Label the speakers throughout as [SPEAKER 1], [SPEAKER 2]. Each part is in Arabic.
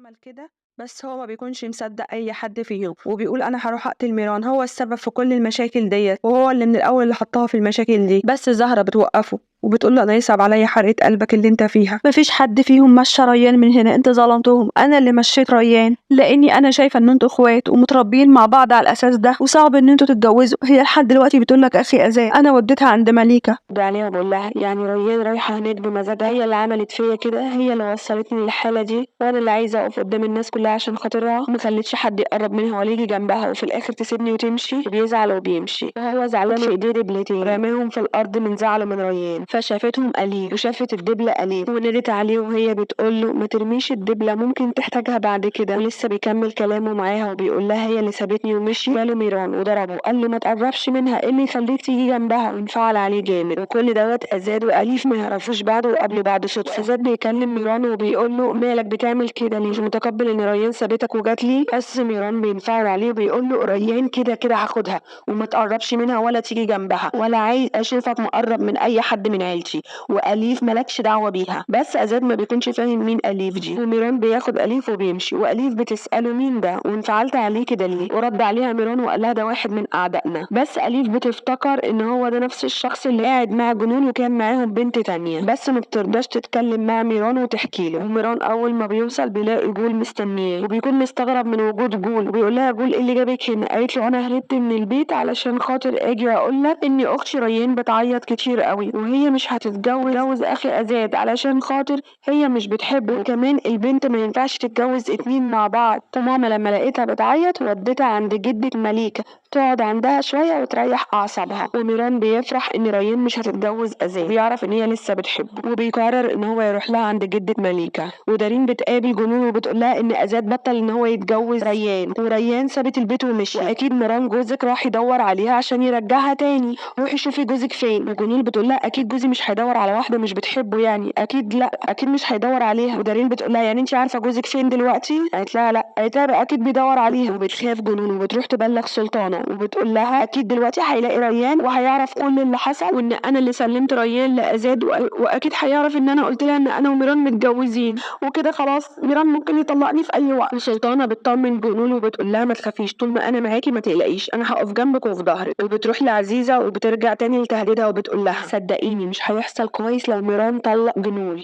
[SPEAKER 1] عمل كده، بس هو ما بيكونش مصدق أي حد فيهم، وبيقول أنا هاروح أقتل ميران، هو السبب في كل المشاكل ديّة، وهو اللي من الأول اللي حطّها في المشاكل دي. بس زهرة بتوقّفه وبتقول له أنا يصعب عليَّ حرقة قلبك اللي أنت فيها، ما فيش حد فيهم مشّى ريان من هنا، أنت ظلمتهم، أنا اللي مشّيت ريان، لإني أنا شايفة إن أنتم إخوات ومتربيين مع بعض على الأساس ده، وصعب إن أنتم تتجوزوا. هي لحد دلوقتي بتقول لك أخي أذان، أنا وديتها عند مليكة.
[SPEAKER 2] برد عليها وبقول لها يعني ريان رايحة هناك بمزاجها، هي اللي عملت فيا كده، هي اللي وصلتني للحالة دي، وانا اللي عايزة اقف قدام الناس كلها عشان خاطرها، وما خلتش حد يقرب منها ولا يجي جنبها، وفي الاخر تسيبني وتمشي، وبيزعل وبيمشي، وهو زعلان في ايديه دبلتين رماهم في الارض من زعله من ريان، فشافتهم أليف وشافت الدبلة أليف ونادت عليه وهي بتقول له ما ترميش الدبلة ممكن تحتاجها بعد كده، ولسه بيكمل كلامه معاها وبيقول لها هي اللي سابتني ومشي، جاله ميران وضربه، قال له ما تقربش منها، ايه اللي يخليك تيجي جنبها، وانفعل عليه جامد، وكل دوت أزاد وأليف ما يعرفوش بعض وقابلوا بعض صدفة. أزاد بيكلم ميران وبيقول له مالك بتعمل كده ليه، مش متقبل ان ريان سابتك وجات لي، بس ميران بينفعل عليه وبيقول له ريان كده كده هاخدها وما تقربش منها ولا تيجي جنبها، ولا عايز اشوفك مقرب من اي حد من عيلتي، وأليف مالكش دعوة بيها. بس أزاد ما بيكونش فاهم مين أليف دي، وميران بياخد أليف وبيمشي، وأليف بتسأله مين ده وانفعلت عليه كده ليه، ورد عليها ميران وقال لها ده واحد من أعدائنا. بس أليف بتفتكر ان هو ده نفس الشخص اللي قاعد مع جنون وكان معاهم بنت تانية، بس ما بترضاش تتكلم مع ميران وتحكي له، وميران اول ما بيوصل بيلاقي جول مستنيه، وبيكون مستغرب من وجود جول، وبيقول لها جول ايه اللي جابك هنا، قالت له انا هربت من البيت علشان خاطر اجي اقول لك ان اختي ريان بتعيط كتير قوي وهي مش هتتجوز اخي أزاد علشان خاطر هي مش بتحبه، وكمان البنت ما ينفعش تتجوز اتنين مع بعض، وماما لما لقيتها بتعيط وديتها عند جدة مليكة تقعد عندها شوية وتريح أعصابها. وميران بيفرح إن ريان مش هتتجوز أزاد، بيعرف إن هي لسه بتحبه، وبيقرر إن هو يروح لها عند جدة مليكة. ودارين بتقابل جنون وبتقول لها إن أزاد بطل إن هو يتجوز ريان، وريان سابت البيت ومشي، وأكيد ميران جوزك راح يدور عليها عشان يرجعها تاني، روحي شوفي جوزك فين. وجنون بتقول لها أكيد جوزي مش هيدور على واحدة مش بتحبه، يعني أكيد لا، أكيد مش هيدور عليها. ودارين بتقول لها يعني أنت عارفة جوزك فين دلوقتي؟ قالت لها لا، قالت لها بقى أكيد بيدور عليها. وبتخاف جنون وبتروح تبلغ سلطانة وبتقول لها اكيد دلوقتي هيلاقي ريان وهيعرف كل اللي حصل، وان انا اللي سلمت ريان لأزاد، واكيد هيعرف ان انا قلت لها ان انا وميران متجوزين، وكده خلاص ميران ممكن يطلقني في اي وقت. السلطانة بتطمن جنون وبتقول لها ما تخافيش، طول ما انا معاكي ما تقلقيش، انا هقف جنبك وفي ظهرك. وبتروح لعزيزة وبترجع تاني لتهديدها وبتقول لها صدقيني مش هيحصل كويس لو ميران طلق جنون،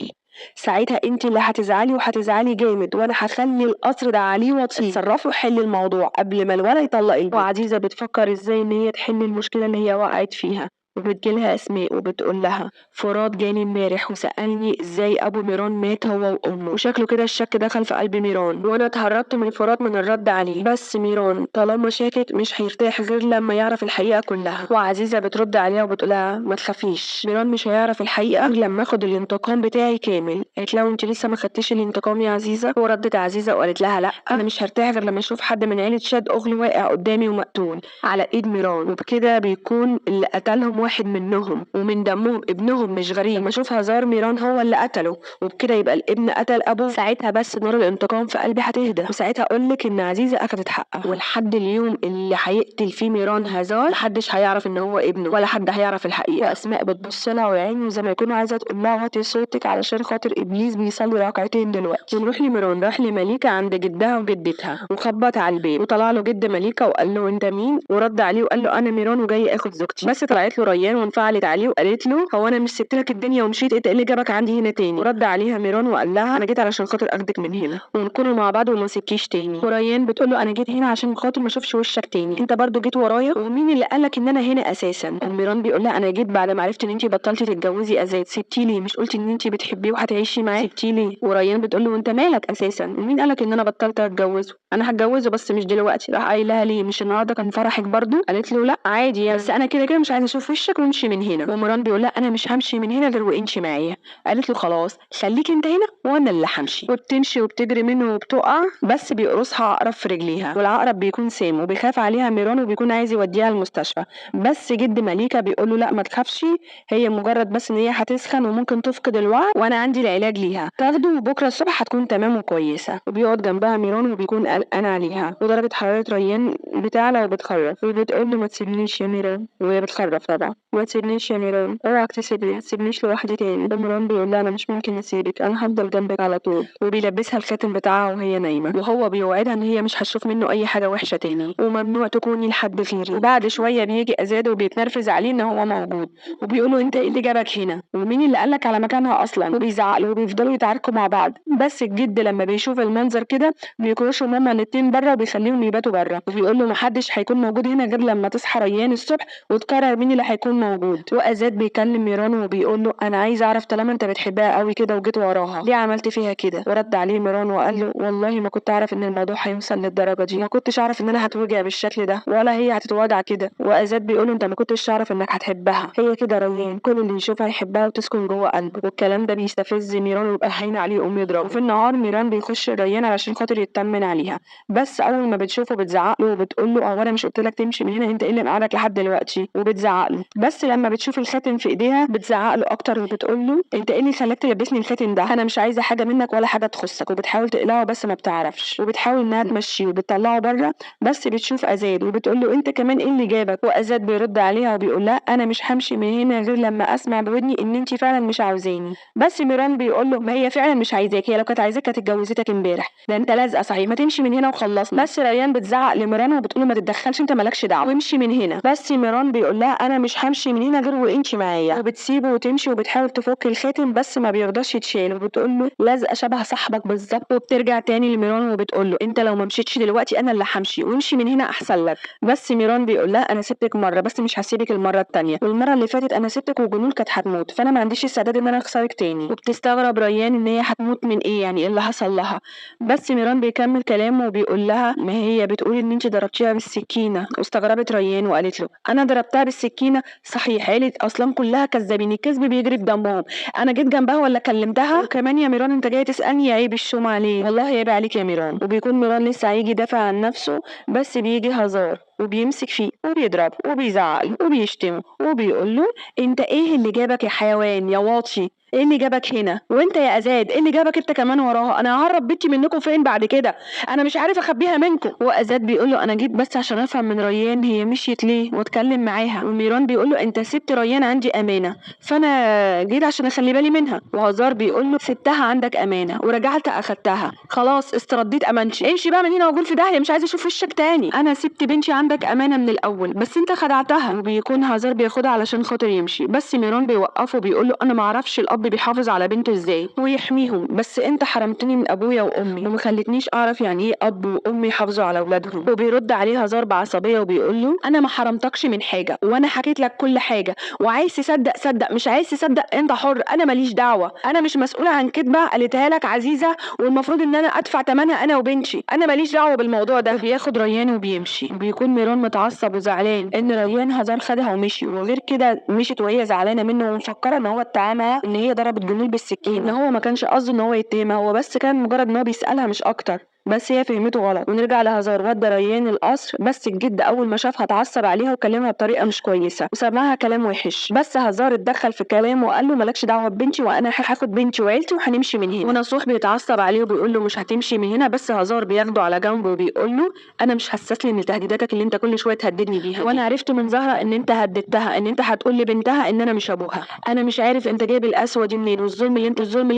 [SPEAKER 2] ساعتها انت اللي هتزعلي وهتزعلي جامد، وانا هخلي القصر ده عليه وطيه، اتصرفوا حل الموضوع قبل ما الولد يطلق البنت. وعزيزة بتفكر ازاي ان هي تحل المشكلة اللي هي وقعت فيها، وبتجيلها اسماء وبتقول لها فراد جاني امبارح وسألني ازاي ابو ميران مات هو وامه، وشكله كده الشك دخل في قلب ميران، وانا اتهربت من فراد من الرد عليه، بس ميران طالما شاكك مش هيرتاح غير لما يعرف الحقيقة كلها. وعزيزة بترد عليها وبتقول لها ما تخافيش، ميران مش هيعرف الحقيقة غير لما اخد الانتقام بتاعي كامل. قالت لها انت لسه ما خدتيش الانتقام يا عزيزة؟ وردت عزيزة وقالت لها لا، انا مش هرتاح غير لما اشوف حد من عيلة شاد اغلي واقع قدامي ومقتول على ايد ميران، وبكده بيكون اللي قتلهم واحد منهم ومن دمهم ابنهم مش غريب، لما اشوف هزار ميران هو اللي قتله، وبكده يبقى الابن قتل ابوه، ساعتها بس نار الانتقام في قلبي هتهدى، وساعتها اقولك ان عزيزة اخدت حقها. ولحد اليوم اللي هيقتل فيه ميران هزار محدش هيعرف ان هو ابنه ولا حد هيعرف الحقيقة. واسماء بتبص لها ويعني زي ما يكونوا عايزة تقول لها وطي صوتك علشان خاطر ابليس بيصلي ركعتين دلوقتي. ونروح لميران، راح لمليكة عند جدها وجدتها وخبط على البيت، وطلع له جد مليكة وقال له انت مين، ورد عليه وقال له انا ميران وجاي اخد زوجتي. بس طلعت له ريان وانفعلت عليه وقالت له هو انا مش سبت لك الدنيا ومشيت، انت ايه اللي جابك عندي هنا تاني؟ ورد عليها ميران وقال لها انا جيت علشان خاطر اخدك من هنا ونكونوا مع بعض وما نسيبكيش تاني. وريان بتقول له انا جيت هنا عشان خاطر ما اشوفش وشك تاني، انت برضو جيت ورايا، ومين اللي قالك ان انا هنا اساسا؟ وميران بيقول لها انا جيت بعد ما عرفت ان انت بطلتي تتجوزي ازاد، سبتي لي مش قلتي ان انت بتحبيه وهتعيشي معاه، سبتي لي. وريان بتقول له وانت مالك اساسا، ومين قالك ان انا بطلت اتجوزه؟ انا هتجوزه بس مش دلوقتي. راح قايل لها ليه، مش النهارده كان فرحك برضو؟ قالت له لا عادي يعني، بس انا كده كده مش عايزه اشوف وشك وامشي من هنا. وميران بيقول لها انا مش همشي من هنا غير وانتي معايا. قالت له خلاص خليك انت هنا وانا اللي همشي. وبتمشي وبتجري منه وبتقع، بس بيقرصها عقرب في رجليها، والعقرب بيكون سام وبيخاف عليها ميران وبيكون عايز يوديها المستشفى، بس جد مليكة بيقول له لا ما تخافش، هي مجرد بس ان هي هتسخن وممكن تفقد الوعي وانا عندي العلاج ليها، تاخده وبكره الصبح هتكون تمام وكويسه. وبيقعد جنبها ميران وبيكون قلقان عليها، ودرجه حراره ريان بتعلى وبتخرف، وبتقول له ما تسيبنيش يا ميران، وهي بتخرف طبعا. وراها. ما تسيبنيش يا ميران، اوعك تسيبني، ما تسيبنيش لوحدي تاني. ميران بيقول لها انا مش ممكن اسيبك، انا هفضل جنبك على طول. وبيلبسها الخاتم بتاعها وهي نايمه، وهو بيوعدها ان هي مش هتشوف منه اي حاجه وحشه تاني، وممنوع تكوني لحد غيري. وبعد شويه بيجي ازاد وبيتنرفز عليه ان هو موجود، وبيقول له انت ايه اللي جابك هنا، ومين اللي قالك على مكانها اصلا، وبيزعق له وبيفضلوا يتعاركوا مع بعض. بس الجد لما بيشوف المنظر كده بيكرشوا هما الاتنين بره وبيخليهم يباتوا بره، وبيقول له محدش هيكون موجود هنا غير لما تصحى ريان الصبح وتقرر مين اللي هيكون موجود. وازاد بيكلم ميران وبيقول له انا عايز اعرف طالما انت بتحبها قوي كده وجيت وراها ليه عملت فيها كده. ورد عليه ميران وقال له والله ما كنت اعرف ان الموضوع هيوصل للدرجه دي، ما كنتش اعرف ان انا هتوجع بالشكل ده ولا هي هتتوجع كده. وازاد بيقول له انت ما كنتش تعرف انك هتحبها، هي كده ريان كل اللي يشوفها يحبها وتسكن جوه قلبه. والكلام ده بيستفز ميران ويبقى هين عليه يقوم يضربه. وفي النهار ميران بيخش ريان علشان خاطر يطمن عليها، بس اول ما بتشوفه بتزعق له وبتقول له انا مش قلت لك تمشي من هنا، انت ايه اللي مقعدك لحد دلوقتي، وبتزعق له. بس لما بتشوف الخاتم في ايديها بتزعق له اكتر وبتقول له انت ايه اللي خلاك تلبسني الخاتم ده، انا مش عايزه حاجه منك ولا حاجه تخصك. وبتحاول تقلعه بس ما بتعرفش، وبتحاول انها تمشيه وبتطلعه بره، بس بتشوف ازاد وبتقول له انت كمان ايه اللي جابك. وازاد بيرد عليها وبيقول لها انا مش همشي من هنا غير لما اسمع بودني ان انت فعلا مش عاوزاني. بس ميران بيقول له ما هي فعلا مش عايزاك، هي لو كانت عايزاك كانت اتجوزتك امبارح، ده انت لازقه صحيح، ما تمشي من هنا وخلصنا. بس ريان بتزعق لميران وبتقول له ما تتدخلش، انت مالكش دعوه وامشي من هنا. بس ميران بيقول لها انا مش همشي من هنا غير وانت معايا، وبتسيبه وتمشي وبتحاول تفك الخاتم بس ما بيرضاش يتشال، وبتقول له لازقه شبه صاحبك بالظبط. وبترجع تاني لميران وبتقول له انت لو ما مشيتش دلوقتي انا اللي همشي، وامشي من هنا احسن لك. بس ميران بيقول لها انا سبتك مره بس مش هسيبك المره التانيه، والمره اللي فاتت انا سبتك وجنون كانت هتموت، فانا ما عنديش استعداد ان انا اخسرك تاني. وبتستغرب ريان ان هي هتموت من ايه، يعني ايه اللي حصل لها. بس ميران بيكمل كلامه وبيقول لها ما هي بتقول ان انت ضربتيها بالسكينه. واستغربت ريان وقالت له انا ضربتها بالسكينه صحيح، قالت اصلا كلها كذابين، الكذب بيجري في دمهم، انا جيت جنبها ولا كلمتها. وكمان يا ميران انت جاي تسالني يا عيب الشوم عليه، والله عيب عليك يا ميران. وبيكون ميران لسه هيجي يدافع عن نفسه بس بيجي هزار وبيمسك فيه وبيضربه وبيزعله وبيشتمه وبيقول له انت ايه اللي جابك يا حيوان يا واطي، ايه اللي جابك هنا، وانت يا ازاد ايه اللي جابك انت كمان وراها، انا ههرب بنتي منكم فين بعد كده، انا مش عارف اخبيها منكم. وازاد بيقول له انا جيت بس عشان افهم من ريان هي مشيت ليه واتكلم معاها. وميران بيقول له انت سبت ريان عندي امانه فانا جيت عشان اخلي بالي منها. وهزار بيقول له سبتها عندك امانه ورجعت اخدتها، خلاص استرديت امانتي، امشي بقى من هنا وقول في داهيه، مش عايزه اشوف وشك تاني، انا سبت بنتي عندك امانه من الاول بس انت خدعتها. وبيكون هزار بياخدها علشان خاطر يمشي، بس ميران بيوقفه وبيقول له انا ما اعرفش الاب بيحافظ على بنته ازاي ويحميهم، بس انت حرمتني من ابويا وامي وما خلتنيش اعرف يعني ايه اب وام يحافظوا على اولادهم. وبيرد عليه هزار بعصبيه وبيقول له انا ما حرمتكش من حاجه وانا حكيت لك كل حاجه، وعايز تصدق صدق، مش عايز تصدق انت حر، انا ماليش دعوه، انا مش مسؤوله عن كدبه قالتها لك عزيزه والمفروض ان انا ادفع ثمنها انا وبنتي، انا ماليش دعوه بالموضوع ده. بياخد ريان وبيمشي، وبيكون ميران متعصب وزعلان ان ريان هزار خدها ومشي، وغير كده مشيت وهي زعلانه منه ومفكره ان هو اتهمها ان هي ضربت جنون بالسكين، ان هو ما كانش قصده ان هو يتهمها، هو بس كان مجرد ان هو بيسالها مش اكتر، بس هي فهمته غلط. ونرجع لهزار ودى ريان القصر، بس الجد اول ما شافها اتعصب عليها وكلمها بطريقه مش كويسه وسمعها كلام وحش، بس هزار اتدخل في كلامه وقال له مالكش دعوه ببنتي وانا هاخد بنتي وعيلتي وهنمشي من هنا. ونصوح بيتعصب عليه وبيقول له مش هتمشي من هنا، بس هزار بياخده على جنب وبيقول له انا مش حساس من تهديداتك اللي انت كل شويه تهددني بيها، وانا عرفت من زهره ان انت هددتها ان انت هتقول لبنتها ان انا مش ابوها، انا مش عارف انت جايب القسوه دي منين والظلم اللي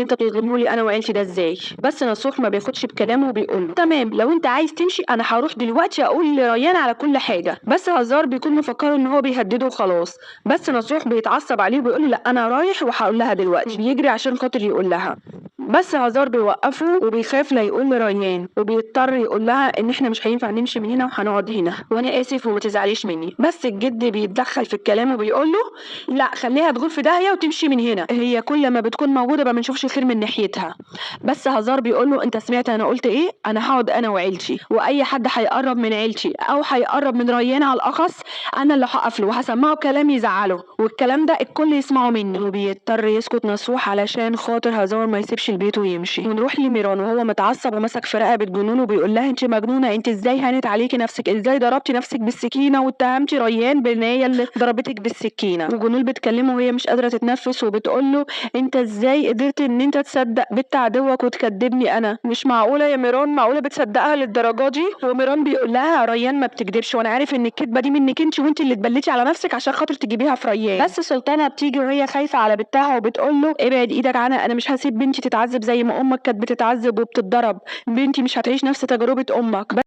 [SPEAKER 2] انت بتظلمه لي انا وعيلتي ده ازاي. بس نصوح ما بياخدش بكلامه وبيقول له تمام لو انت عايز تمشي انا هروح دلوقتي اقول لريان على كل حاجه. بس هزار بيكون مفكره ان هو بيهدده وخلاص، بس نصوح بيتعصب عليه وبيقول له لا انا رايح وهقول لها دلوقتي، بيجري عشان خاطر يقول لها، بس هزار بيوقفه وبيخاف لا يقول لريان وبيضطر يقول لها ان احنا مش هينفع نمشي من هنا وهنقعد هنا وانا اسف وما تزعليش مني. بس الجد بيتدخل في الكلام وبيقول له لا خليها تغور في داهيه وتمشي من هنا، هي كل ما بتكون موجوده ما بنشوفش خير من ناحيتها. بس هزار بيقول له انت سمعت انا قلت ايه، انا هقعد انا وعيلتي، واي حد هيقرب من عيلتي او هيقرب من ريان على الاخص انا اللي هقف له وهسمعه كلام يزعله، والكلام ده الكل يسمعه مني. وبيضطر يسكت نصوح علشان خاطر هزار ما يسيبش البيت ويمشي.
[SPEAKER 1] ونروح لميران وهو متعصب ومسك في رقبة جنون وبيقول لها انت مجنونة، انت ازاي هانت عليكي نفسك، ازاي ضربتي نفسك بالسكينة واتهمتي ريان بان هي اللي ضربتك بالسكينة. وجنون بتكلمه وهي مش قادرة تتنفس وبتقول له انت ازاي قدرت ان انت تصدق بنت عدوك وتكدبني انا؟ مش معقولة يا ميران، معقولة بتصدقها للدرجة دي؟ وميران بيقول لها ريان ما بتكدبش، وانا عارف ان الكدبة دي منك انت، وانت اللي اتبليتي على نفسك عشان خاطر تجيبيها في ريان. بس سلطانة بتيجي وهي خايفة على بنتها وبتقول له ابعد ايدك عنها، انا مش هسيب بنتي تتعذب زي ما امك كانت بتتعذب وبتتضرب، بنتي مش هتعيش نفس تجربة امك.